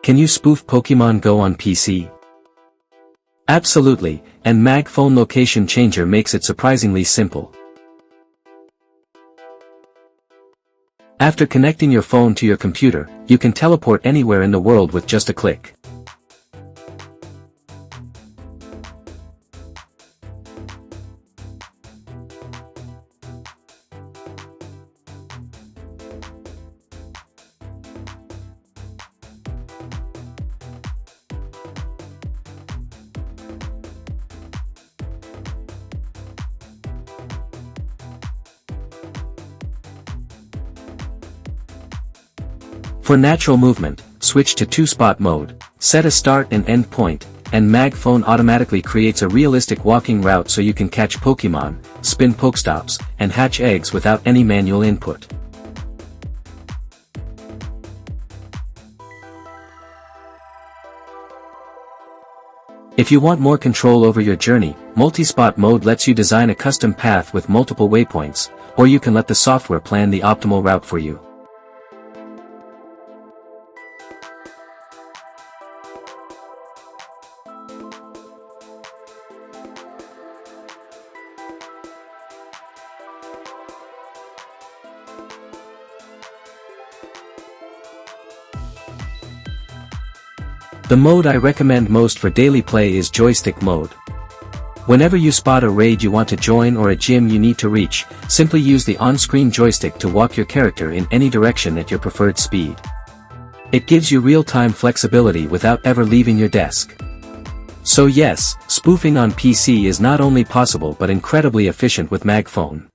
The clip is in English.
Can you spoof Pokemon Go on PC? Absolutely, and MagFone Location Changer makes it surprisingly simple. After connecting your phone to your computer, you can teleport anywhere in the world with just a click. For natural movement, switch to 2-spot mode, set a start and end point, and MagFone automatically creates a realistic walking route so you can catch Pokemon, spin Pokestops, and hatch eggs without any manual input. If you want more control over your journey, multi-spot mode lets you design a custom path with multiple waypoints, or you can let the software plan the optimal route for you. The mode I recommend most for daily play is joystick mode. Whenever you spot a raid you want to join or a gym you need to reach, simply use the on-screen joystick to walk your character in any direction at your preferred speed. It gives you real-time flexibility without ever leaving your desk. So yes, spoofing on PC is not only possible but incredibly efficient with MagFone.